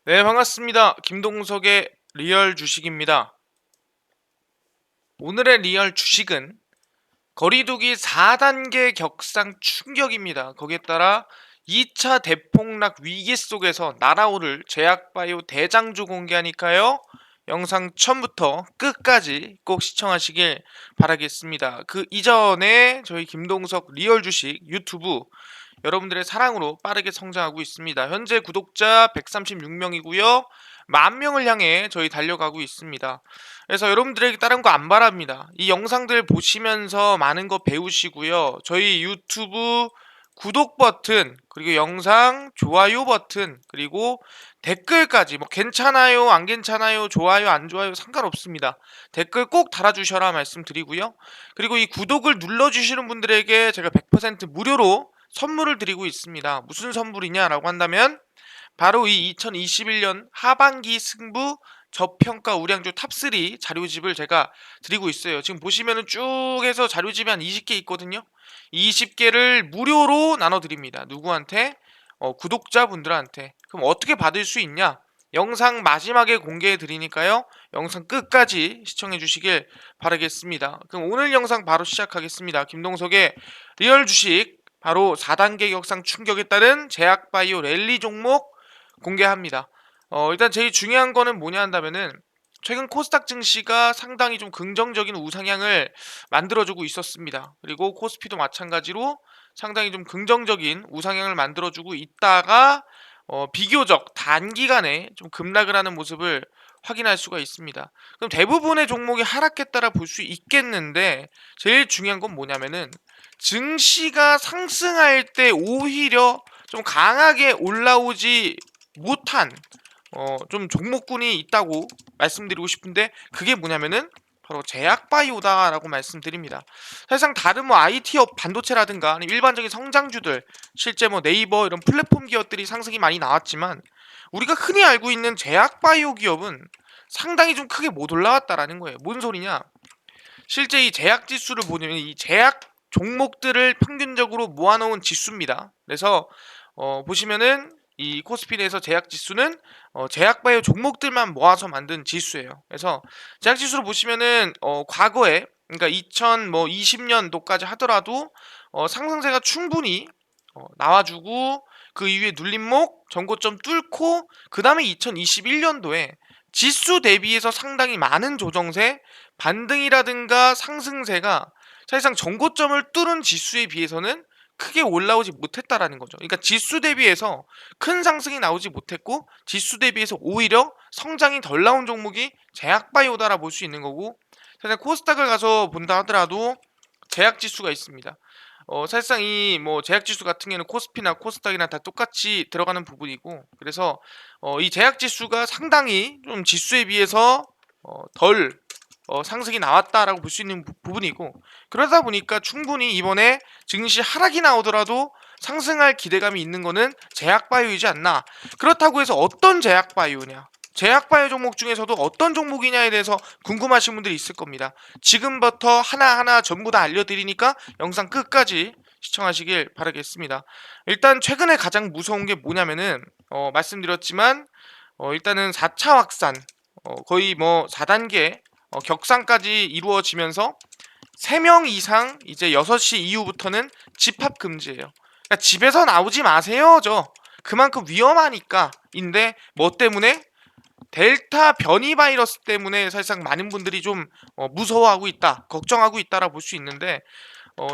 네, 반갑습니다. 김동석의 리얼 주식입니다. 오늘의 리얼 주식은 거리두기 4단계 격상 충격입니다. 거기에 따라 2차 대폭락 위기 속에서 날아오를 제약바이오 대장주 공개하니까요. 영상 처음부터 끝까지 꼭 시청하시길 바라겠습니다. 그 이전에 저희 김동석 리얼 주식 유튜브 여러분들의 사랑으로 빠르게 성장하고 있습니다. 현재 구독자 136명이고요. 10,000명을 향해 저희 달려가고 있습니다. 그래서 여러분들에게 다른 거 안 바랍니다. 이 영상들 보시면서 많은 거 배우시고요. 저희 유튜브 구독 버튼, 그리고 영상 좋아요 버튼, 그리고 댓글까지 뭐 괜찮아요, 안 괜찮아요, 좋아요, 안 좋아요 상관없습니다. 댓글 꼭 달아주셔라 말씀드리고요. 그리고 이 구독을 눌러주시는 분들에게 제가 100% 무료로 선물을 드리고 있습니다. 무슨 선물이냐라고 한다면 바로 이 2021년 하반기 승부 저평가 우량주 탑3 자료집을 제가 드리고 있어요. 지금 보시면은 쭉 해서 자료집이 한 20개 있거든요. 20개를 무료로 나눠드립니다. 누구한테? 구독자분들한테. 그럼 어떻게 받을 수 있냐? 영상 마지막에 공개해 드리니까요. 영상 끝까지 시청해 주시길 바라겠습니다. 그럼 오늘 영상 바로 시작하겠습니다. 김동석의 리얼 주식 바로 4단계 격상 충격에 따른 제약바이오 랠리 종목 공개합니다. 일단 제일 중요한 거는 뭐냐 한다면은 최근 코스닥 증시가 상당히 좀 긍정적인 우상향을 만들어주고 있었습니다. 그리고 코스피도 마찬가지로 상당히 좀 긍정적인 우상향을 만들어주고 있다가 비교적 단기간에 좀 급락을 하는 모습을 확인할 수가 있습니다. 그럼 대부분의 종목이 하락했다라 볼 수 있겠는데 제일 중요한 건 뭐냐면은 증시가 상승할 때 오히려 좀 강하게 올라오지 못한 좀 종목군이 있다고 말씀드리고 싶은데 그게 뭐냐면은 바로 제약바이오다라고 말씀드립니다. 사실상 다른 뭐 IT업 반도체라든가 아니면 일반적인 성장주들 실제 뭐 네이버 이런 플랫폼 기업들이 상승이 많이 나왔지만 우리가 흔히 알고 있는 제약바이오 기업은 상당히 좀 크게 못 올라왔다라는 거예요. 뭔 소리냐? 실제 이 제약 지수를 보면 이 제약 종목들을 평균적으로 모아놓은 지수입니다. 그래서 보시면은 이 코스피 내에서 제약 지수는 제약바이오 종목들만 모아서 만든 지수예요. 그래서 제약 지수를 보시면은 과거에 그러니까 2020년도까지 하더라도 상승세가 충분히 나와주고 그 이후에 눌림목 전고점 뚫고 그 다음에 2021년도에 지수 대비해서 상당히 많은 조정세 반등이라든가 상승세가 사실상 전고점을 뚫은 지수에 비해서는 크게 올라오지 못했다라는 거죠. 그러니까 지수 대비해서 큰 상승이 나오지 못했고 지수 대비해서 오히려 성장이 덜 나온 종목이 제약바이오다라 볼 수 있는 거고 사실 코스닥을 가서 본다 하더라도 제약 지수가 있습니다. 사실상 이 뭐 제약 지수 같은 경우는 코스피나 코스닥이나 다 똑같이 들어가는 부분이고 그래서 이 제약 지수가 상당히 좀 지수에 비해서 덜 상승이 나왔다라고 볼 수 있는 부분이고 그러다 보니까 충분히 이번에 증시 하락이 나오더라도 상승할 기대감이 있는 거는 제약바이오이지 않나. 그렇다고 해서 어떤 제약바이오냐? 제약바이오 종목 중에서도 어떤 종목이냐에 대해서 궁금하신 분들이 있을 겁니다. 지금부터 하나하나 전부 다 알려드리니까 영상 끝까지 시청하시길 바라겠습니다. 일단 최근에 가장 무서운 게 뭐냐면은 말씀드렸지만 일단은 4차 확산 거의 뭐 4단계 격상까지 이루어지면서 3명 이상 이제 6시 이후부터는 집합 금지예요. 그러니까 집에서 나오지 마세요죠. 그만큼 위험하니까 인데 뭐 때문에 델타 변이 바이러스 때문에 사실상 많은 분들이 좀 무서워하고 있다, 걱정하고 있다라 볼 수 있는데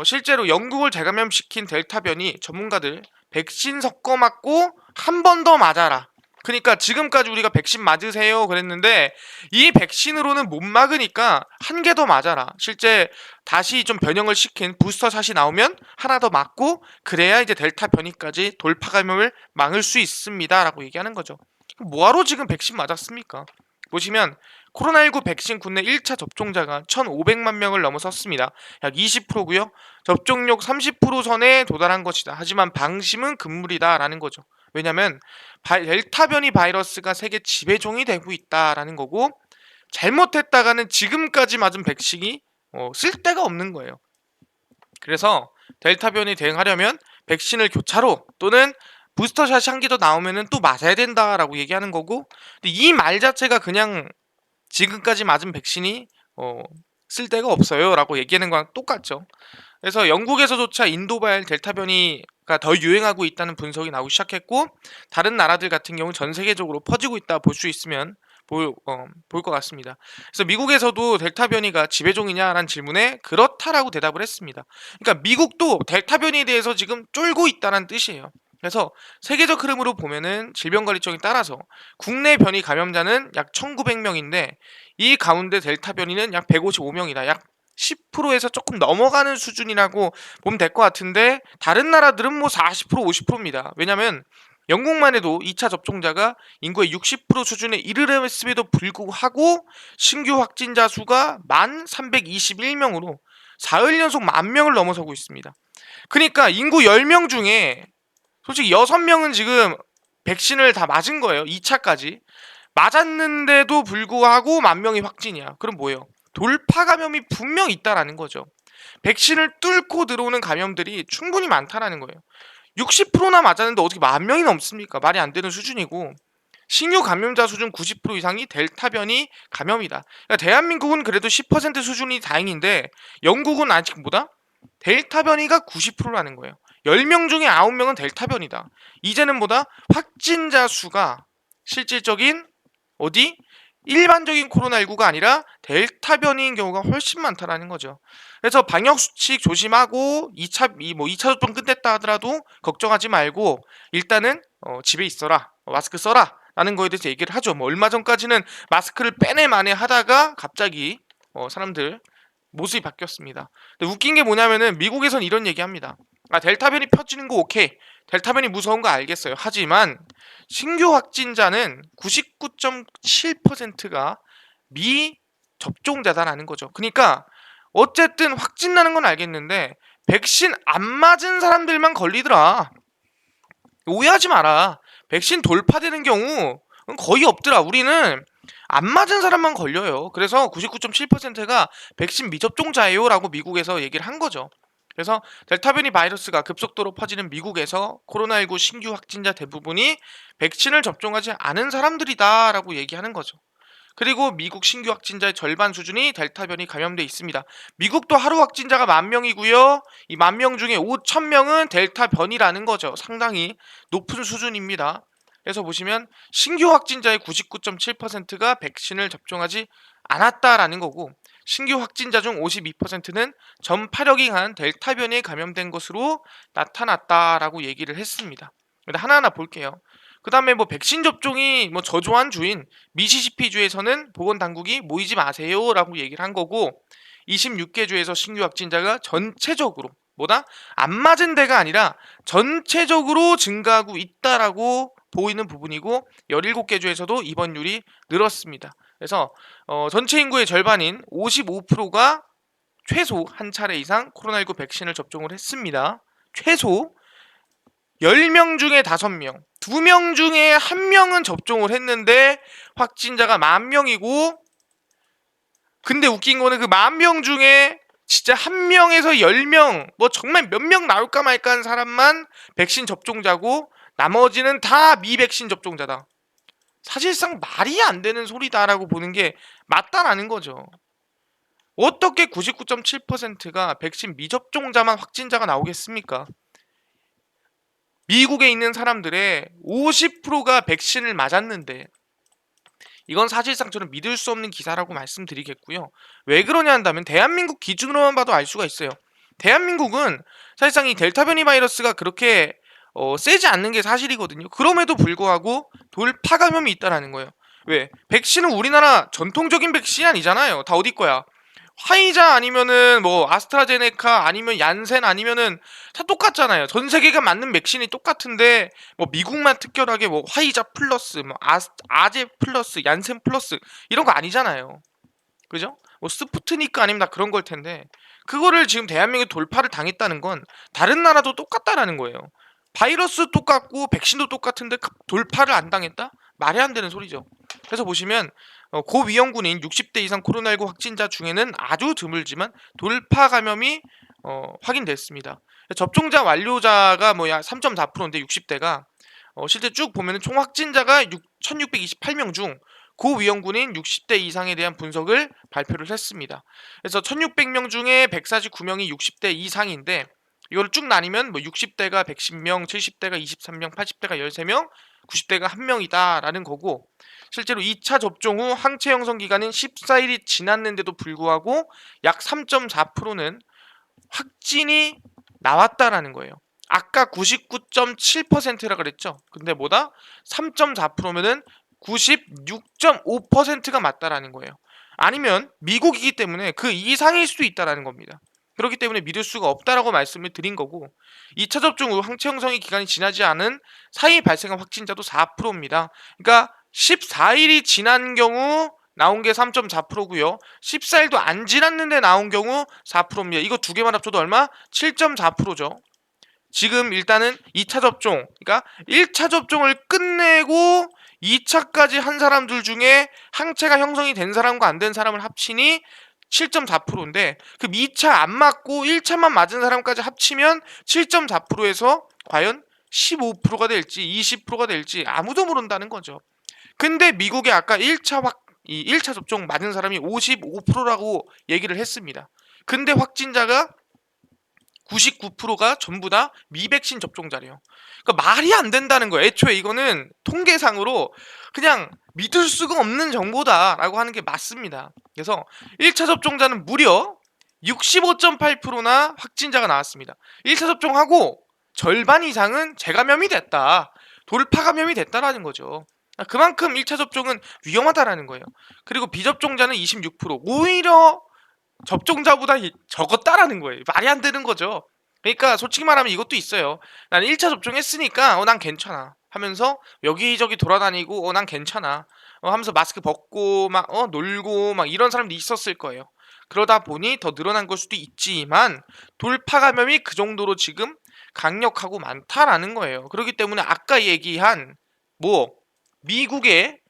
실제로 영국을 재감염시킨 델타 변이 전문가들 백신 섞어 맞고 한 번 더 맞아라. 그러니까 지금까지 우리가 백신 맞으세요 그랬는데 이 백신으로는 못 막으니까 한 개 더 맞아라. 실제 다시 좀 변형을 시킨 부스터샷이 나오면 하나 더 맞고 그래야 이제 델타 변이까지 돌파 감염을 막을 수 있습니다라고 얘기하는 거죠. 뭐하러 지금 백신 맞았습니까? 보시면 코로나19 백신 국내 1차 접종자가 1,500만 명을 넘어섰습니다. 약 20%고요. 접종률 30% 선에 도달한 것이다. 하지만 방심은 금물이다라는 거죠. 왜냐면 델타 변이 바이러스가 세계 지배종이 되고 있다라는 거고 잘못했다가는 지금까지 맞은 백신이 쓸데가 없는 거예요. 그래서 델타 변이 대응하려면 백신을 교차로 또는 부스터샷이 한 개 더 나오면은 또 맞아야 된다라고 얘기하는 거고, 근데 이 말 자체가 그냥 지금까지 맞은 백신이 쓸데가 없어요라고 얘기하는 거랑 똑같죠. 그래서 영국에서조차 인도발 델타 변이가 더 유행하고 있다는 분석이 나오기 시작했고, 다른 나라들 같은 경우 전 세계적으로 퍼지고 있다 볼 수 있으면 볼 것 같습니다. 그래서 미국에서도 델타 변이가 지배종이냐라는 질문에 그렇다라고 대답을 했습니다. 그러니까 미국도 델타 변이에 대해서 지금 쫄고 있다는 뜻이에요. 그래서 세계적 흐름으로 보면은 질병관리청에 따라서 국내 변이 감염자는 약 1900명인데 이 가운데 델타 변이는 약 155명이다. 약 10%에서 조금 넘어가는 수준이라고 보면 될 것 같은데, 다른 나라들은 뭐 40%, 50%입니다. 왜냐면 영국만 해도 2차 접종자가 인구의 60% 수준에 이르렀음에도 불구하고 신규 확진자 수가 1321명으로 사흘 연속 10,000명을 넘어서고 있습니다. 그러니까 인구 10명 중에 솔직히 6명은 지금 백신을 다 맞은 거예요. 2차까지. 맞았는데도 불구하고 10,000명이 확진이야. 그럼 뭐예요? 돌파 감염이 분명 있다라는 거죠. 백신을 뚫고 들어오는 감염들이 충분히 많다라는 거예요. 60%나 맞았는데 어떻게 10,000명이 넘습니까? 말이 안 되는 수준이고, 신규 감염자 수준 90% 이상이 델타 변이 감염이다. 그러니까 대한민국은 그래도 10% 수준이 다행인데 영국은 아직 뭐다? 델타 변이가 90%라는 거예요. 10명 중에 9명은 델타 변이다. 이제는 뭐다? 확진자 수가 실질적인 어디? 일반적인 코로나19가 아니라 델타 변이인 경우가 훨씬 많다라는 거죠. 그래서 방역 수칙 조심하고 2차 접종 끝냈다 하더라도 걱정하지 말고 일단은 집에 있어라. 마스크 써라. 라는 거에 대해서 얘기를 하죠. 뭐 얼마 전까지는 마스크를 빼내 마내 하다가 갑자기 사람들 모습이 바뀌었습니다. 근데 웃긴 게 뭐냐면은 미국에선 이런 얘기합니다. 델타 변이 펴지는 거 오케이. 델타 변이 무서운 거 알겠어요. 하지만 신규 확진자는 99.7%가 미접종자다라는 거죠. 그러니까 어쨌든 확진 나는 건 알겠는데 백신 안 맞은 사람들만 걸리더라. 오해하지 마라. 백신 돌파되는 경우 거의 없더라. 우리는 안 맞은 사람만 걸려요. 그래서 99.7%가 백신 미접종자예요 라고 미국에서 얘기를 한 거죠. 그래서 델타 변이 바이러스가 급속도로 퍼지는 미국에서 코로나19 신규 확진자 대부분이 백신을 접종하지 않은 사람들이다 라고 얘기하는 거죠. 그리고 미국 신규 확진자의 절반 수준이 델타 변이 감염돼 있습니다. 미국도 하루 확진자가 10,000명이고요. 이 10,000명 중에 5,000명은 델타 변이라는 거죠. 상당히 높은 수준입니다. 그래서 보시면 신규 확진자의 99.7%가 백신을 접종하지 않았다라는 거고, 신규 확진자 중 52%는 전파력이 강한 델타 변이에 감염된 것으로 나타났다라고 얘기를 했습니다. 하나하나 볼게요. 그 다음에 뭐 백신 접종이 뭐 저조한 주인 미시시피 주에서는 보건당국이 모이지 마세요라고 얘기를 한 거고, 26개 주에서 신규 확진자가 전체적으로 뭐다? 안 맞은 데가 아니라 전체적으로 증가하고 있다라고 보이는 부분이고, 17개 주에서도 입원율이 늘었습니다. 그래서 전체 인구의 절반인 55%가 최소 한 차례 이상 코로나19 백신을 접종을 했습니다. 최소 10명 중에 5명, 2명 중에 1명은 접종을 했는데 확진자가 10,000명이고, 근데 웃긴 거는 그 10,000명 중에 진짜 1명에서 10명, 뭐 정말 몇 명 나올까 말까 한 사람만 백신 접종자고 나머지는 다 미백신 접종자다. 사실상 말이 안 되는 소리다라고 보는 게 맞다라는 거죠. 어떻게 99.7%가 백신 미접종자만 확진자가 나오겠습니까? 미국에 있는 사람들의 50%가 백신을 맞았는데, 이건 사실상 저는 믿을 수 없는 기사라고 말씀드리겠고요. 왜 그러냐 한다면 대한민국 기준으로만 봐도 알 수가 있어요. 대한민국은 사실상 이 델타 변이 바이러스가 그렇게 세지 않는 게 사실이거든요. 그럼에도 불구하고 돌파 감염이 있다라는 거예요. 왜? 백신은 우리나라 전통적인 백신이 아니잖아요. 다 어디 거야? 화이자 아니면은 뭐 아스트라제네카 아니면 얀센 아니면은 다 똑같잖아요. 전 세계가 맞는 백신이 똑같은데 뭐 미국만 특별하게 뭐 화이자 플러스 뭐 아제 플러스 얀센 플러스 이런 거 아니잖아요. 그죠? 뭐 스푸트니크 아니면 다 그런 걸 텐데, 그거를 지금 대한민국이 돌파를 당했다는 건 다른 나라도 똑같다라는 거예요. 바이러스 똑같고 백신도 똑같은데 돌파를 안 당했다? 말이 안 되는 소리죠. 그래서 보시면 고위험군인 60대 이상 코로나19 확진자 중에는 아주 드물지만 돌파 감염이 확인됐습니다. 접종자 완료자가 뭐야 3.4%인데 60대가 실제 쭉 보면은 총 확진자가 1628명 중 고위험군인 60대 이상에 대한 분석을 발표를 했습니다. 그래서 1600명 중에 149명이 60대 이상인데 이걸 쭉 나뉘면 뭐 60대가 110명, 70대가 23명, 80대가 13명, 90대가 1명이다라는 거고, 실제로 2차 접종 후 항체 형성 기간인 14일이 지났는데도 불구하고 약 3.4%는 확진이 나왔다라는 거예요. 아까 99.7%라 그랬죠. 근데 뭐다? 3.4%면은 96.5%가 맞다라는 거예요. 아니면 미국이기 때문에 그 이상일 수도 있다라는 겁니다. 그렇기 때문에 믿을 수가 없다라고 말씀을 드린 거고, 2차 접종 후 항체 형성이 기간이 지나지 않은 사이 발생한 확진자도 4%입니다. 그러니까 14일이 지난 경우 나온 게 3.4%고요. 14일도 안 지났는데 나온 경우 4%입니다. 이거 두 개만 합쳐도 얼마? 7.4%죠. 지금 일단은 2차 접종, 그러니까 1차 접종을 끝내고 2차까지 한 사람들 중에 항체가 형성이 된 사람과 안 된 사람을 합치니 7.4%인데, 그럼 2차 안 맞고 1차만 맞은 사람까지 합치면 7.4%에서 과연 15%가 될지 20%가 될지 아무도 모른다는 거죠. 근데 미국의 아까 1차 접종 맞은 사람이 55%라고 얘기를 했습니다. 근데 확진자가 99%가 전부 다 미백신 접종자래요. 그러니까 말이 안 된다는 거예요. 애초에 이거는 통계상으로 그냥 믿을 수가 없는 정보다라고 하는 게 맞습니다. 그래서 1차 접종자는 무려 65.8%나 확진자가 나왔습니다. 1차 접종하고 절반 이상은 재감염이 됐다. 돌파 감염이 됐다라는 거죠. 그만큼 1차 접종은 위험하다라는 거예요. 그리고 비접종자는 26%. 오히려 접종자보다 적었다라는 거예요. 말이 안 되는 거죠. 그러니까 솔직히 말하면 이것도 있어요. 나는 1차 접종했으니까 난 괜찮아 하면서 여기저기 돌아다니고 난 괜찮아 하면서 마스크 벗고 막 놀고 막 이런 사람도 있었을 거예요. 그러다 보니 더 늘어난 걸 수도 있지만 돌파 감염이 그 정도로 지금 강력하고 많다라는 거예요. 그렇기 때문에 아까 얘기한 뭐 미국의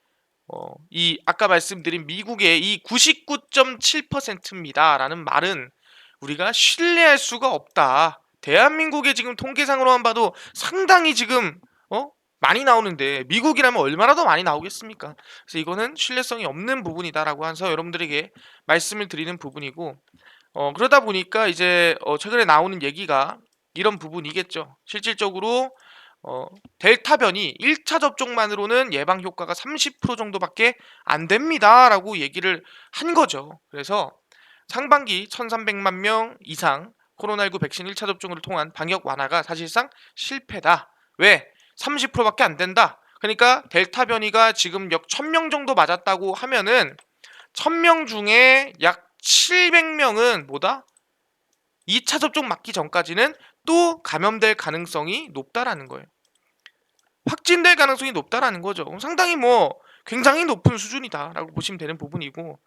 이 아까 말씀드린 미국의 이 99.7%입니다라는 말은 우리가 신뢰할 수가 없다. 대한민국의 지금 통계상으로만 봐도 상당히 지금 많이 나오는데 미국이라면 얼마나 더 많이 나오겠습니까? 그래서 이거는 신뢰성이 없는 부분이다라고 해서 여러분들에게 말씀을 드리는 부분이고, 그러다 보니까 이제 최근에 나오는 얘기가 이런 부분이겠죠. 실질적으로 델타 변이 1차 접종만으로는 예방 효과가 30% 정도밖에 안 됩니다라고 얘기를 한 거죠. 그래서 상반기 1,300만 명 이상 코로나19 백신 1차 접종을 통한 방역 완화가 사실상 실패다. 왜? 30%밖에 안 된다. 그러니까 델타 변이가 지금 약 1,000명 정도 맞았다고 하면은 1,000명 중에 약 700명은 뭐다? 2차 접종 맞기 전까지는 또 감염될 가능성이 높다라는 거예요. 확진될 가능성이 높다라는 거죠. 상당히 굉장히 높은 수준이다라고 보시면 되는 부분이고,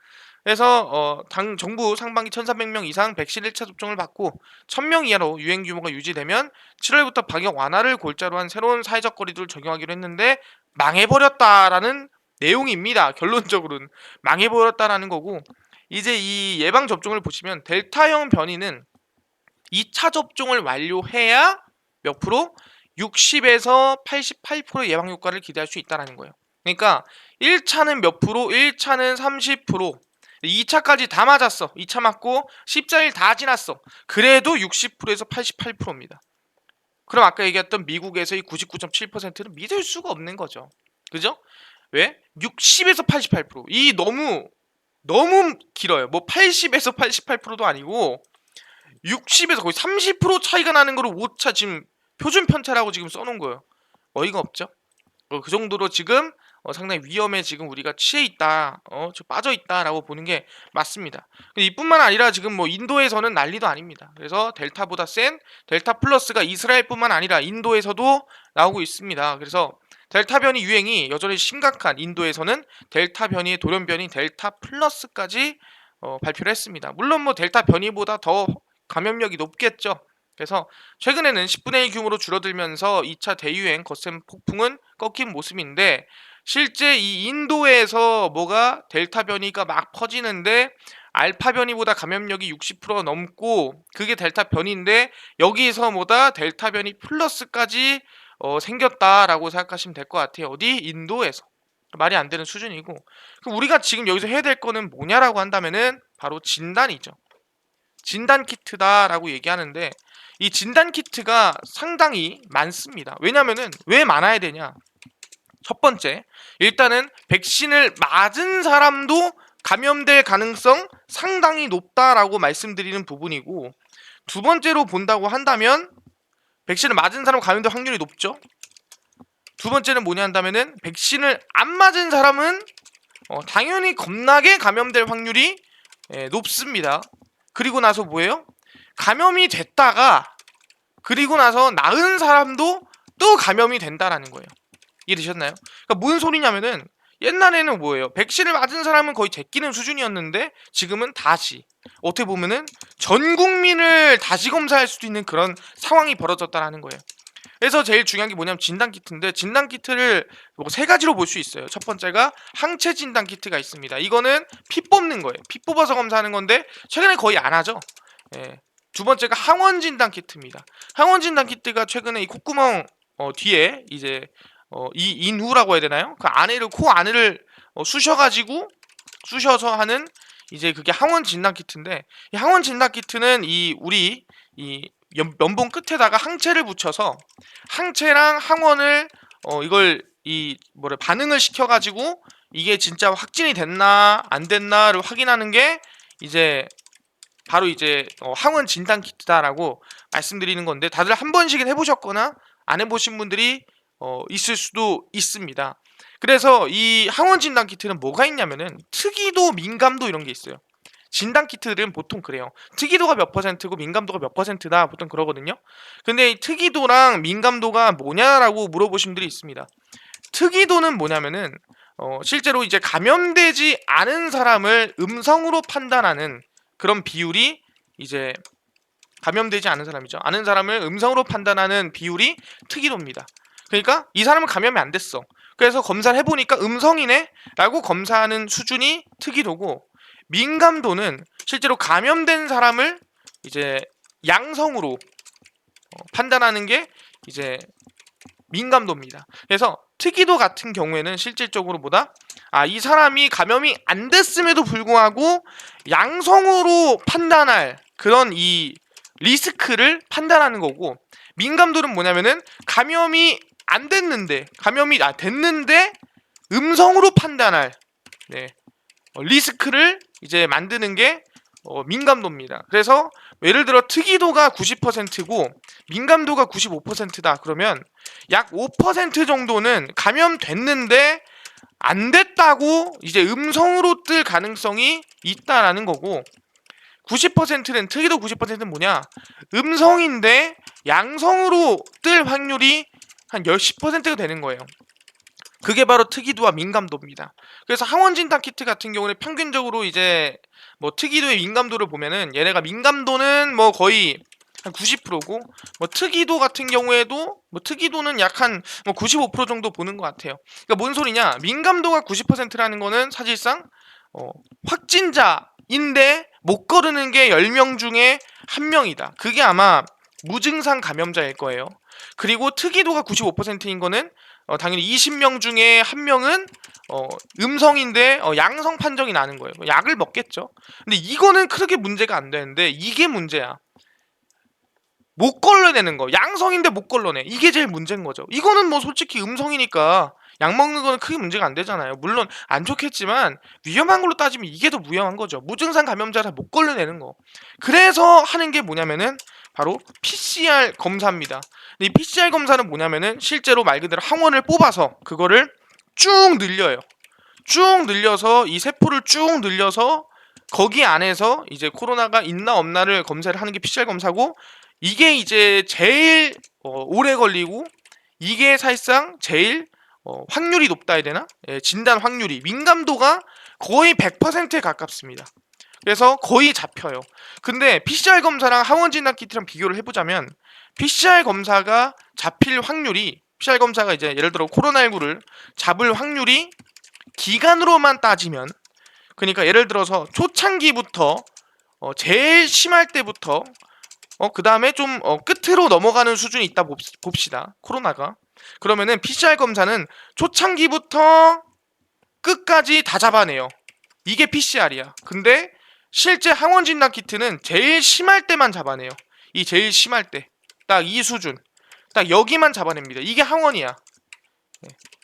그래서 정부 상반기 1,300명 이상 백신 1차 접종을 받고 1,000명 이하로 유행 규모가 유지되면 7월부터 방역 완화를 골자로 한 새로운 사회적 거리두기를 적용하기로 했는데 망해버렸다라는 내용입니다. 결론적으로는 망해버렸다라는 거고, 이제 이 예방 접종을 보시면 델타형 변이는 2차 접종을 완료해야 몇 프로? 60에서 88% 예방 효과를 기대할 수 있다는 거예요. 그러니까 1차는 몇 프로? 1차는 30%. 2차까지 다 맞았어. 2차 맞고 14일 다 지났어. 그래도 60%에서 88%입니다. 그럼 아까 얘기했던 미국에서의 99.7%는 믿을 수가 없는 거죠. 그죠? 왜? 60에서 88%. 이 너무 길어요. 뭐 80에서 88%도 아니고 60에서 거의 30% 차이가 나는 거를 5차 지금 표준 편차라고 지금 써놓은 거예요. 어이가 없죠? 그 정도로 지금 상당히 위험에 지금 우리가 취해 있다, 빠져 있다라고 보는 게 맞습니다. 근데 이뿐만 아니라 지금 인도에서는 난리도 아닙니다. 그래서 델타보다 센 델타 플러스가 이스라엘뿐만 아니라 인도에서도 나오고 있습니다. 그래서 델타 변이 유행이 여전히 심각한 인도에서는 델타 변이의 돌연변이 델타 플러스까지 발표를 했습니다. 물론 델타 변이보다 더 감염력이 높겠죠. 그래서 최근에는 10분의 1 규모로 줄어들면서 2차 대유행 거센 폭풍은 꺾인 모습인데, 실제 이 인도에서 델타 변이가 막 퍼지는데 알파 변이보다 감염력이 60% 넘고 그게 델타 변이인데 여기서 델타 변이 플러스까지 생겼다라고 생각하시면 될 것 같아요. 어디? 인도에서. 말이 안 되는 수준이고, 그럼 우리가 지금 여기서 해야 될 거는 뭐냐라고 한다면은 바로 진단이죠. 진단 키트다라고 얘기하는데, 이 진단 키트가 상당히 많습니다. 왜냐면은 왜 많아야 되냐? 첫 번째, 일단은 백신을 맞은 사람도 감염될 가능성 상당히 높다라고 말씀드리는 부분이고, 두 번째로 본다고 한다면 백신을 맞은 사람 감염될 확률이 높죠. 두 번째는 뭐냐 한다면은 백신을 안 맞은 사람은 당연히 겁나게 감염될 확률이 높습니다. 그리고 나서 뭐예요? 감염이 됐다가 그리고 나서 나은 사람도 또 감염이 된다라는 거예요. 이해되셨나요? 그러니까 무슨 소리냐면은 옛날에는 뭐예요? 백신을 맞은 사람은 거의 제끼는 수준이었는데 지금은 다시 어떻게 보면은 전 국민을 다시 검사할 수도 있는 그런 상황이 벌어졌다라는 거예요. 그래서 제일 중요한 게 뭐냐면 진단 키트인데, 진단 키트를 뭐 세 가지로 볼 수 있어요. 첫 번째가 항체 진단 키트가 있습니다. 이거는 피 뽑는 거예요. 피 뽑아서 검사하는 건데 최근에 거의 안 하죠. 예. 두 번째가 항원 진단 키트입니다. 항원 진단 키트가 최근에 이 콧구멍 뒤에 이제 이 인후라고 해야 되나요? 그 안에를 코 안을 쑤셔서 하는 이제 그게 항원 진단 키트인데, 이 항원 진단 키트는 이 우리 이 면봉 끝에다가 항체를 붙여서 항체랑 항원을 이걸 이 뭐래 반응을 시켜가지고 이게 진짜 확진이 됐나 안 됐나를 확인하는 게 이제 바로 이제 항원 진단 키트다라고 말씀드리는 건데, 다들 한 번씩은 해보셨거나 안 해보신 분들이 있을 수도 있습니다. 그래서 이 항원 진단 키트는 뭐가 있냐면은 특이도, 민감도 이런 게 있어요. 진단 키트들은 보통 그래요. 특이도가 몇 퍼센트고 민감도가 몇 퍼센트다 보통 그러거든요. 근데 이 특이도랑 민감도가 뭐냐라고 물어보신 분들이 있습니다. 특이도는 뭐냐면은 실제로 이제 감염되지 않은 사람을 음성으로 판단하는 그런 비율이 이제 감염되지 않은 사람이죠. 아는 사람을 음성으로 판단하는 비율이 특이도입니다. 그러니까 이 사람은 감염이 안 됐어. 그래서 검사를 해보니까 음성이네 라고 검사하는 수준이 특이도고, 민감도는 실제로 감염된 사람을 이제 양성으로 판단하는 게 이제 민감도입니다. 그래서 특이도 같은 경우에는 실질적으로 뭐다? 이 사람이 감염이 안 됐음에도 불구하고 양성으로 판단할 그런 이 리스크를 판단하는 거고, 민감도는 뭐냐면은 감염이 안 됐는데 됐는데 음성으로 판단할 리스크를 이제 만드는 게 민감도입니다. 그래서 예를 들어 특이도가 90%고 민감도가 95%다 그러면 약 5% 정도는 감염됐는데 안 됐다고 이제 음성으로 뜰 가능성이 있다라는 거고, 90%는 특이도 90%는 뭐냐? 음성인데 양성으로 뜰 확률이 한 10%가 되는 거예요. 그게 바로 특이도와 민감도입니다. 그래서 항원 진단 키트 같은 경우는 평균적으로 이제 뭐 특이도의 민감도를 보면은 얘네가 민감도는 뭐 거의 한 90%고 뭐 특이도 같은 경우에도 뭐 특이도는 약 한 뭐 95% 정도 보는 것 같아요. 그러니까 뭔 소리냐? 민감도가 90%라는 거는 사실상 확진자인데 못 거르는 게 10명 중에 1명이다. 그게 아마 무증상 감염자일 거예요. 그리고 특이도가 95%인 거는 당연히 20명 중에 1명은 음성인데 양성 판정이 나는 거예요. 약을 먹겠죠. 근데 이거는 크게 문제가 안 되는데 이게 문제야. 못 걸러내는 거. 양성인데 못 걸러내. 이게 제일 문제인 거죠. 이거는 뭐 솔직히 음성이니까 약 먹는 거는 크게 문제가 안 되잖아요. 물론 안 좋겠지만 위험한 걸로 따지면 이게 더 위험한 거죠. 무증상 감염자를 못 걸러내는 거. 그래서 하는 게 뭐냐면은 바로 PCR 검사입니다. 이 PCR 검사는 뭐냐면은 실제로 말 그대로 항원을 뽑아서 그거를 쭉 늘려요. 쭉 늘려서 이 세포를 쭉 늘려서 거기 안에서 이제 코로나가 있나 없나를 검사를 하는 게 PCR 검사고, 이게 이제 제일 오래 걸리고 이게 사실상 제일 확률이 높다 해야 되나? 진단 확률이 민감도가 거의 100%에 가깝습니다. 그래서 거의 잡혀요. 근데 PCR 검사랑 항원 진단 키트랑 비교를 해보자면 PCR 검사가 잡힐 확률이, PCR 검사가 이제 예를 들어 코로나19를 잡을 확률이 기간으로만 따지면, 그러니까 예를 들어서 초창기부터 제일 심할 때부터 그 다음에 좀 끝으로 넘어가는 수준이 있다 봅시다. 코로나가. 그러면은 PCR 검사는 초창기부터 끝까지 다 잡아내요. 이게 PCR이야. 근데 실제 항원 진단 키트는 제일 심할 때만 잡아내요. 이 제일 심할 때. 딱 이 수준. 딱 여기만 잡아냅니다. 이게 항원이야.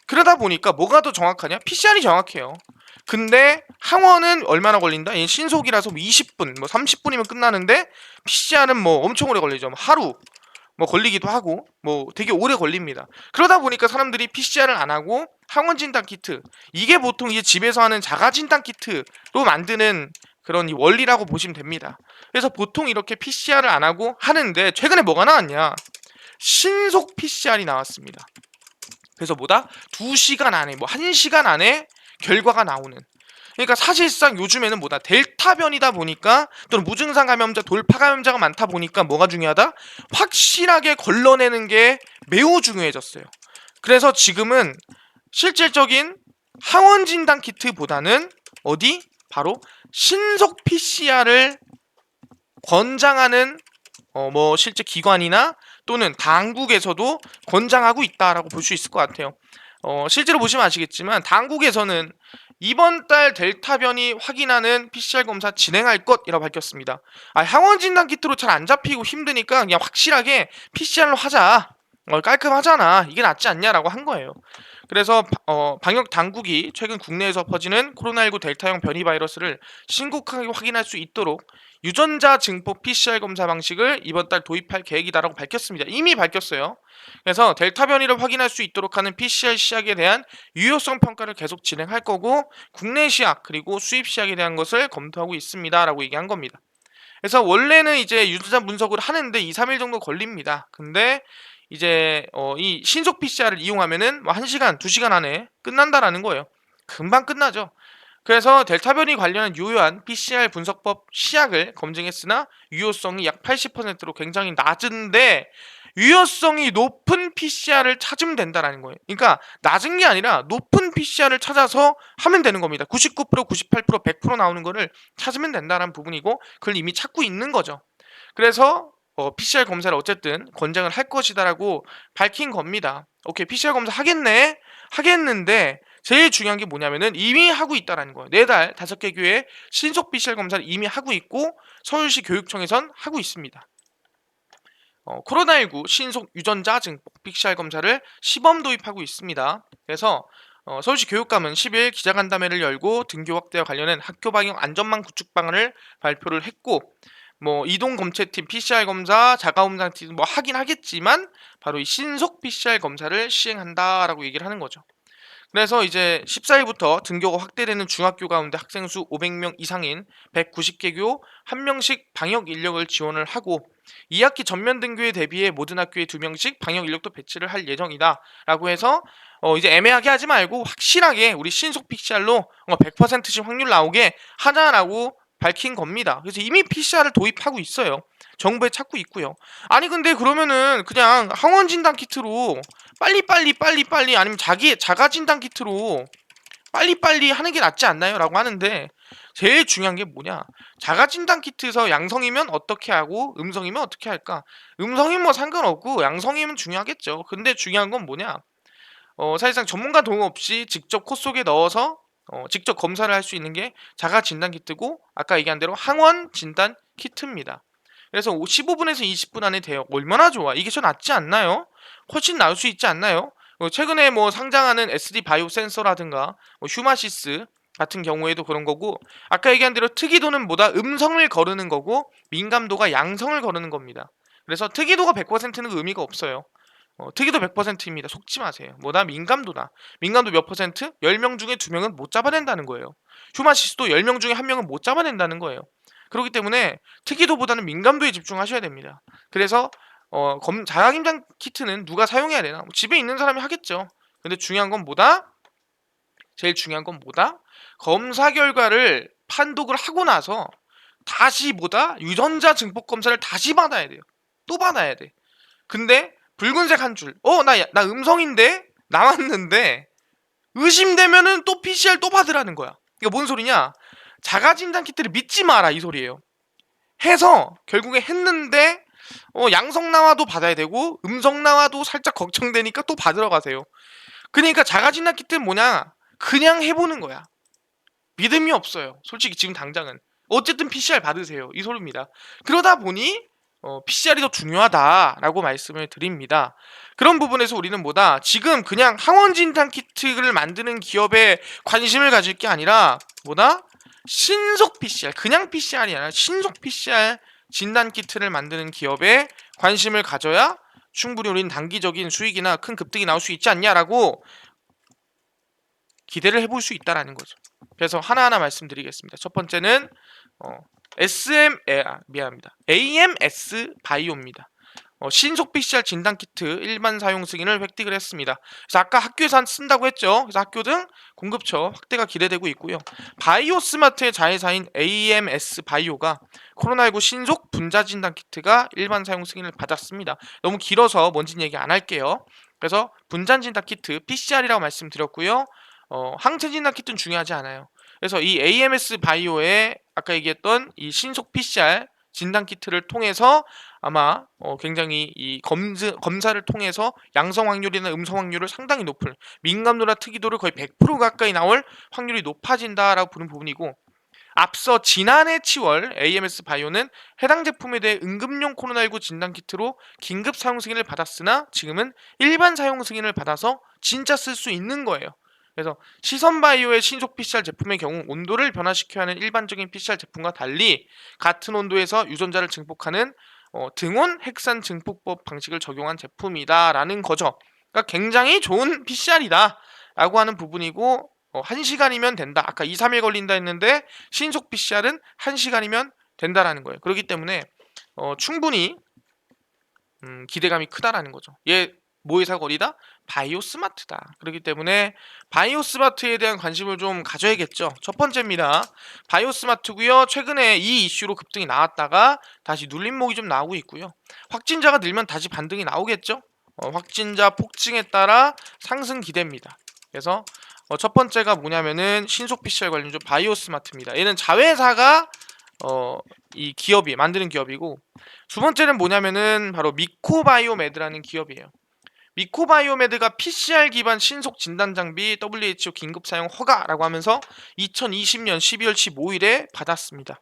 그러다 보니까 뭐가 더 정확하냐? PCR이 정확해요. 근데 항원은 얼마나 걸린다? 얘는 신속이라서 뭐 20분, 뭐 30분이면 끝나는데 PCR은 뭐 엄청 오래 걸리죠. 뭐 하루 뭐 걸리기도 하고 뭐 되게 오래 걸립니다. 그러다 보니까 사람들이 PCR을 안 하고 항원 진단 키트, 이게 보통 이제 집에서 하는 자가 진단 키트로 만드는 그런 이 원리라고 보시면 됩니다. 그래서 보통 이렇게 PCR을 안 하고 하는데 최근에 뭐가 나왔냐? 신속 PCR이 나왔습니다. 그래서 뭐다? 2시간 안에 뭐 1시간 안에 결과가 나오는. 그러니까 사실상 요즘에는 뭐다? 델타 변이다 보니까 또는 무증상 감염자, 돌파 감염자가 많다 보니까 뭐가 중요하다? 확실하게 걸러내는 게 매우 중요해졌어요. 그래서 지금은 실질적인 항원 진단 키트보다는 어디? 바로 신속 PCR을 권장하는 뭐 실제 기관이나 또는 당국에서도 권장하고 있다라고 볼 수 있을 것 같아요. 실제로 보시면 아시겠지만 당국에서는 이번 달 델타 변이 확인하는 PCR 검사 진행할 것이라고 밝혔습니다. 항원 진단 키트로 잘 안 잡히고 힘드니까 그냥 확실하게 PCR로 하자. 깔끔하잖아. 이게 낫지 않냐라고 한 거예요. 그래서 방역 당국이 최근 국내에서 퍼지는 코로나19 델타형 변이 바이러스를 신속하게 확인할 수 있도록 유전자 증폭 PCR 검사 방식을 이번 달 도입할 계획이다라고 밝혔습니다. 이미 밝혔어요. 그래서 델타 변이를 확인할 수 있도록 하는 PCR 시약에 대한 유효성 평가를 계속 진행할 거고 국내 시약 그리고 수입 시약에 대한 것을 검토하고 있습니다라고 얘기한 겁니다. 그래서 원래는 이제 유전자 분석을 하는데 2, 3일 정도 걸립니다. 근데 이제 이 신속 PCR을 이용하면은 뭐 1시간, 2시간 안에 끝난다라는 거예요. 금방 끝나죠. 그래서 델타 변이 관련한 유효한 PCR 분석법 시약을 검증했으나 유효성이 약 80%로 굉장히 낮은데 유효성이 높은 PCR을 찾으면 된다라는 거예요. 그러니까 낮은 게 아니라 높은 PCR을 찾아서 하면 되는 겁니다. 99%, 98%, 100% 나오는 거를 찾으면 된다는 부분이고 그걸 이미 찾고 있는 거죠. 그래서 PCR 검사를 어쨌든 권장을 할 것이다라고 밝힌 겁니다. 오케이, PCR 검사 하겠네? 하겠는데 제일 중요한 게 뭐냐면은 이미 하고 있다라는 거예요. 4달 5개 교회 신속 PCR 검사를 이미 하고 있고 서울시 교육청에선 하고 있습니다. 코로나19 신속 유전자 증폭 PCR 검사를 시범 도입하고 있습니다. 그래서 서울시 교육감은 10일 기자간담회를 열고 등교 확대와 관련한 학교 방역 안전망 구축 방안을 발표를 했고 뭐 이동 검체팀 PCR 검사, 자가홈상팀 뭐 하긴 하겠지만 바로 이 신속 PCR 검사를 시행한다라고 얘기를 하는 거죠. 그래서 이제 14일부터 등교가 확대되는 중학교 가운데 학생 수 500명 이상인 190개 교 1명씩 방역 인력을 지원을 하고 2학기 전면 등교에 대비해 모든 학교에 2명씩 방역 인력도 배치를 할 예정이다 라고 해서 이제 애매하게 하지 말고 확실하게 우리 신속 PCR로 100%씩 확률 나오게 하자라고 밝힌 겁니다. 그래서 이미 PCR을 도입하고 있어요. 정부에 찾고 있고요. 아니 근데 그러면은 그냥 항원 진단 키트로 빨리 아니면 자가 진단 키트로 빨리 하는 게 낫지 않나요? 라고 하는데 제일 중요한 게 뭐냐? 자가 진단 키트에서 양성이면 어떻게 하고 음성이면 어떻게 할까? 음성이면 뭐 상관없고 양성이면 중요하겠죠. 근데 중요한 건 뭐냐? 사실상 전문가 도움 없이 직접 코 속에 넣어서 직접 검사를 할 수 있는 게 자가 진단 키트고 아까 얘기한 대로 항원 진단 키트입니다. 그래서 15분에서 20분 안에 돼요. 얼마나 좋아? 이게 더 낫지 않나요? 훨씬 나을 수 있지 않나요? 최근에 뭐 상장하는 SD 바이오 센서라든가 뭐 휴마시스 같은 경우에도 그런 거고 아까 얘기한 대로 특이도는 뭐다? 음성을 거르는 거고 민감도가 양성을 거르는 겁니다. 그래서 특이도가 100%는 의미가 없어요. 특이도 100%입니다. 속지 마세요. 뭐다? 민감도다. 민감도 몇 퍼센트? 10명 중에 2명은 못 잡아낸다는 거예요. 휴마시스도 10명 중에 1명은 못 잡아낸다는 거예요. 그렇기 때문에 특이도보다는 민감도에 집중하셔야 됩니다. 그래서 자가김장 키트는 누가 사용해야 되나? 집에 있는 사람이 하겠죠. 근데 중요한 건 뭐다? 제일 중요한 건 뭐다? 검사 결과를 판독을 하고 나서 다시 뭐다? 유전자 증폭 검사를 다시 받아야 돼요. 또 받아야 돼. 근데 붉은색 한 줄. 나 음성인데? 나왔는데 의심되면은 또 PCR 또 받으라는 거야. 이게 뭔 소리냐? 자가진단 키트를 믿지 마라 이 소리예요. 해서 결국에 했는데 양성 나와도 받아야 되고 음성 나와도 살짝 걱정되니까 또 받으러 가세요. 그러니까 자가진단 키트는 뭐냐? 그냥 해보는 거야. 믿음이 없어요. 솔직히 지금 당장은. 어쨌든 PCR 받으세요. 이 소리입니다. 그러다 보니 PCR이 더 중요하다라고 말씀을 드립니다. 그런 부분에서 우리는 뭐다? 지금 그냥 항원 진단 키트를 만드는 기업에 관심을 가질 게 아니라 뭐다? 신속 PCR, 그냥 PCR이 아니라 신속 PCR 진단 키트를 만드는 기업에 관심을 가져야 충분히 우리는 단기적인 수익이나 큰 급등이 나올 수 있지 않냐라고 기대를 해볼 수 있다라는 거죠. 그래서 하나하나 말씀드리겠습니다. 첫 번째는 미안합니다. AMS 바이오입니다. 신속 PCR 진단 키트 일반 사용 승인을 획득을 했습니다. 그래서 아까 학교에서 쓴다고 했죠. 그래서 학교 등 공급처 확대가 기대되고 있고요. 바이오스마트의 자회사인 AMS 바이오가 코로나19 신속 분자 진단 키트가 일반 사용 승인을 받았습니다. 너무 길어서 뭔지 얘기 안 할게요. 그래서 분자 진단 키트 PCR이라고 말씀드렸고요. 항체 진단 키트는 중요하지 않아요. 그래서 이 AMS 바이오의 아까 얘기했던 이 신속 PCR 진단 키트를 통해서 아마 굉장히 이 검사를 통해서 양성 확률이나 음성 확률을 상당히 높은 민감도나 특이도를 거의 100% 가까이 나올 확률이 높아진다라고 보는 부분이고, 앞서 지난해 10월 AMS 바이오는 해당 제품에 대해 응급용 코로나19 진단 키트로 긴급 사용 승인을 받았으나 지금은 일반 사용 승인을 받아서 진짜 쓸 수 있는 거예요. 그래서 시선바이오의 신속 PCR 제품의 경우 온도를 변화시켜야 하는 일반적인 PCR 제품과 달리 같은 온도에서 유전자를 증폭하는 등온 핵산 증폭법 방식을 적용한 제품이다라는 거죠. 그러니까 굉장히 좋은 PCR이다 라고 하는 부분이고, 1시간이면 된다. 아까 2, 3일 걸린다 했는데 신속 PCR은 1시간이면 된다라는 거예요. 그렇기 때문에 충분히 기대감이 크다라는 거죠. 얘 뭐의 사거리다? 바이오스마트다. 그렇기 때문에 바이오스마트에 대한 관심을 좀 가져야겠죠. 첫 번째입니다. 바이오스마트고요. 최근에 이 이슈로 급등이 나왔다가 다시 눌림목이 좀 나오고 있고요. 확진자가 늘면 다시 반등이 나오겠죠. 확진자 폭증에 따라 상승 기대입니다. 그래서 첫 번째가 뭐냐면은 신속 PCR 관련주 바이오스마트입니다. 얘는 자회사가 이 기업이 만드는 기업이고, 두 번째는 뭐냐면은 바로 미코바이오메드라는 기업이에요. 미코바이오메드가 PCR 기반 신속 진단 장비 WHO 긴급 사용 허가라고 하면서 2020년 12월 15일에 받았습니다.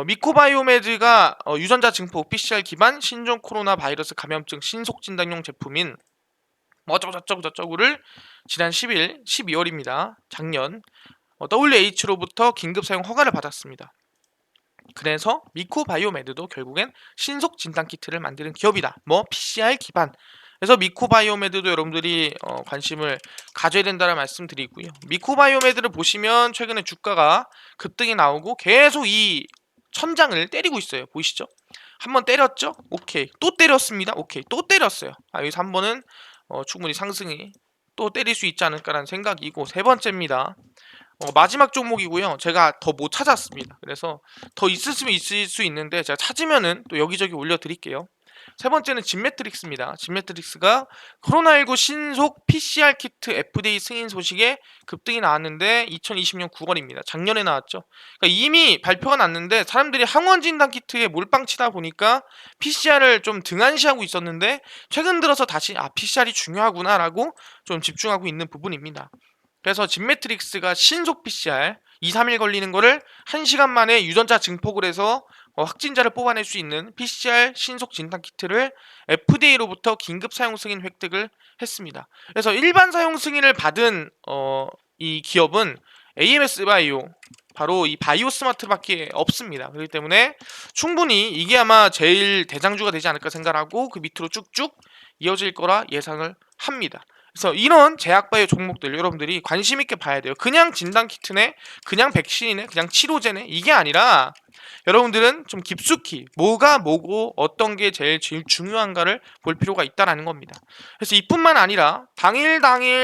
미코바이오메드가 유전자 증폭 PCR 기반 신종 코로나 바이러스 감염증 신속 진단용 제품인 어쩌고저쩌고를 지난 10일 12월입니다. 작년 WH로부터 긴급 사용 허가를 받았습니다. 그래서 미코바이오메드도 결국엔 신속 진단 키트를 만드는 기업이다. PCR 기반. 그래서 미코바이오메드도 여러분들이 관심을 가져야 된다는 말씀드리고요. 미코바이오메드를 보시면 최근에 주가가 급등이 나오고 계속 이 천장을 때리고 있어요. 보이시죠? 한번 때렸죠? 오케이. 또 때렸습니다. 오케이. 또 때렸어요. 여기서 한 번은 충분히 상승이 또 때릴 수 있지 않을까라는 생각이고, 세 번째입니다. 마지막 종목이고요. 제가 더 못 찾았습니다. 그래서 더 있으면 있을 수 있는데 제가 찾으면은 또 여기저기 올려드릴게요. 세 번째는 진매트릭스입니다. 진매트릭스가 코로나19 신속 PCR 키트 FDA 승인 소식에 급등이 나왔는데 2020년 9월입니다. 작년에 나왔죠. 그러니까 이미 발표가 났는데 사람들이 항원 진단 키트에 몰빵 치다 보니까 PCR을 좀 등한시하고 있었는데 최근 들어서 다시 PCR이 중요하구나라고 좀 집중하고 있는 부분입니다. 그래서 진매트릭스가 신속 PCR 2, 3일 걸리는 거를 1시간 만에 유전자 증폭을 해서 확진자를 뽑아낼 수 있는 PCR 신속 진단 키트를 FDA로부터 긴급 사용 승인 획득을 했습니다. 그래서 일반 사용 승인을 받은 이 기업은 AMS 바이오, 바로 이 바이오스마트밖에 없습니다. 그렇기 때문에 충분히 이게 아마 제일 대장주가 되지 않을까 생각하고 그 밑으로 쭉쭉 이어질 거라 예상을 합니다. 그래서 이런 제약바이오 종목들 여러분들이 관심 있게 봐야 돼요. 그냥 진단 키트네, 그냥 백신이네, 그냥 치료제네, 이게 아니라 여러분들은 좀 깊숙이 뭐가 뭐고 어떤 게 제일 중요한가를 볼 필요가 있다라는 겁니다. 그래서 이뿐만 아니라 당일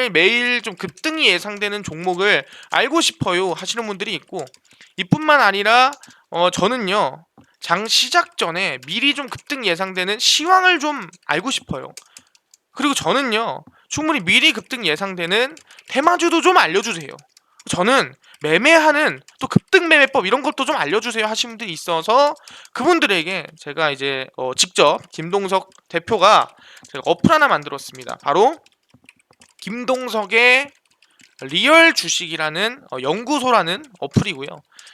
매일 좀 급등이 예상되는 종목을 알고 싶어요 하시는 분들이 있고, 이뿐만 아니라 저는요, 장 시작 전에 미리 좀 급등 예상되는 시황을 좀 알고 싶어요. 그리고 저는요, 충분히 미리 급등 예상되는 테마주도 좀 알려주세요. 저는 매매하는 또 급등 매매법 이런 것도 좀 알려주세요 하시는 분들이 있어서 그분들에게 제가 이제 직접 김동석 대표가 제가 어플 하나 만들었습니다. 바로 김동석의 리얼 주식이라는 연구소라는 어플이고요.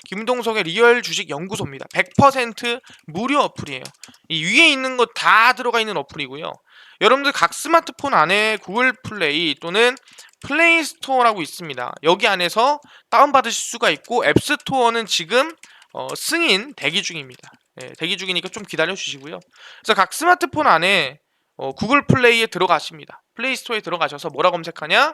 김동석의 리얼 주식 연구소입니다. 100% 무료 어플이에요. 이 위에 있는 거 다 들어가 있는 어플이고요. 여러분들 각 스마트폰 안에 구글 플레이 또는 플레이 스토어라고 있습니다. 여기 안에서 다운받으실 수가 있고 앱스토어는 지금 승인 대기 중입니다. 대기 중이니까 좀 기다려 주시고요. 그래서 각 스마트폰 안에 구글 플레이에 들어가십니다. 플레이 스토어에 들어가셔서 뭐라 검색하냐?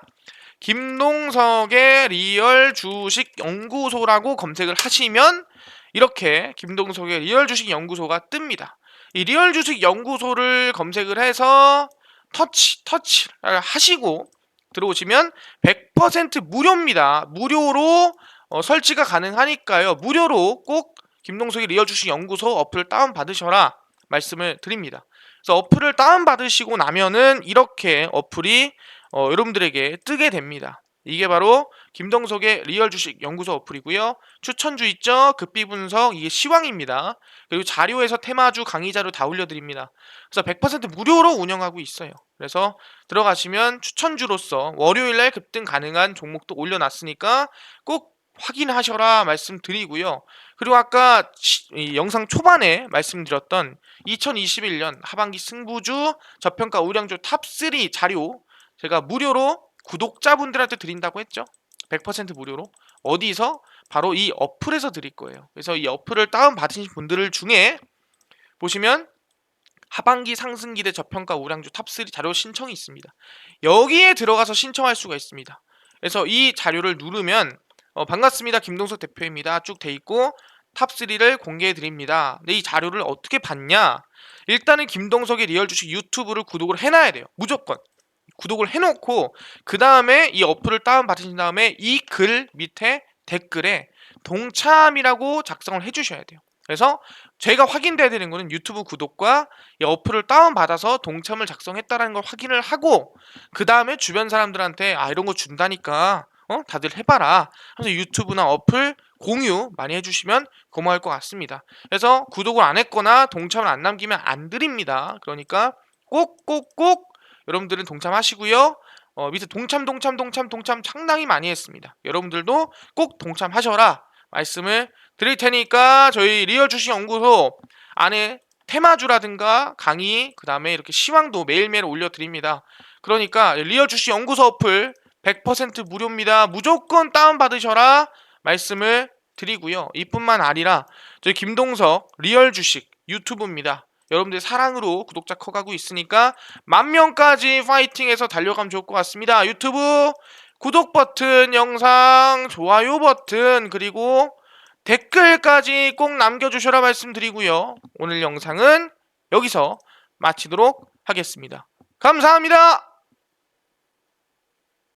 김동석의 리얼 주식 연구소라고 검색을 하시면 이렇게 김동석의 리얼 주식 연구소가 뜹니다. 이 리얼 주식 연구소를 검색을 해서 터치 하시고 들어오시면 100% 무료입니다. 무료로 설치가 가능하니까요. 무료로 꼭 김동석의 리얼 주식 연구소 어플 다운 받으셔라 말씀을 드립니다. 그래서 어플을 다운 받으시고 나면은 이렇게 어플이 여러분들에게 뜨게 됩니다. 이게 바로 김동석의 리얼 주식 연구소 어플이고요. 추천주 있죠? 급비 분석 이게 시황입니다. 그리고 자료에서 테마주 강의 자료 다 올려드립니다. 그래서 100% 무료로 운영하고 있어요. 그래서 들어가시면 추천주로서 월요일날 급등 가능한 종목도 올려놨으니까 꼭 확인하셔라 말씀드리고요. 그리고 아까 이 영상 초반에 말씀드렸던 2021년 하반기 승부주 저평가 우량주 탑3 자료 제가 무료로 구독자분들한테 드린다고 했죠. 100% 무료로. 어디서? 바로 이 어플에서 드릴 거예요. 그래서 이 어플을 다운받으신 분들 중에 보시면 하반기 상승기대 저평가 우량주 탑3 자료 신청이 있습니다. 여기에 들어가서 신청할 수가 있습니다. 그래서 이 자료를 누르면 반갑습니다. 김동석 대표입니다. 쭉 돼 있고 탑3를 공개해 드립니다. 근데 이 자료를 어떻게 받냐? 일단은 김동석의 리얼 주식 유튜브를 구독을 해놔야 돼요. 무조건. 구독을 해놓고 그 다음에 이 어플을 다운받으신 다음에 이 글 밑에 댓글에 동참이라고 작성을 해주셔야 돼요. 그래서 제가 확인돼야 되는 거는 유튜브 구독과 이 어플을 다운받아서 동참을 작성했다는 걸 확인을 하고 그 다음에 주변 사람들한테 이런 거 준다니까 다들 해봐라 하면서 유튜브나 어플 공유 많이 해주시면 고마울 것 같습니다. 그래서 구독을 안 했거나 동참을 안 남기면 안 드립니다. 그러니까 꼭꼭꼭 여러분들은 동참하시고요. 밑에 동참 상당히 많이 했습니다. 여러분들도 꼭 동참하셔라 말씀을 드릴 테니까 저희 리얼 주식 연구소 안에 테마주라든가 강의 그 다음에 이렇게 시황도 매일매일 올려드립니다. 그러니까 리얼 주식 연구소 어플 100% 무료입니다. 무조건 다운받으셔라 말씀을 드리고요. 이뿐만 아니라 저희 김동석 리얼 주식 유튜브입니다. 여러분들 사랑으로 구독자 커가고 있으니까 10,000명까지 파이팅해서 달려가면 좋을 것 같습니다. 유튜브 구독 버튼, 영상 좋아요 버튼 그리고 댓글까지 꼭 남겨주셔라 말씀드리고요. 오늘 영상은 여기서 마치도록 하겠습니다. 감사합니다.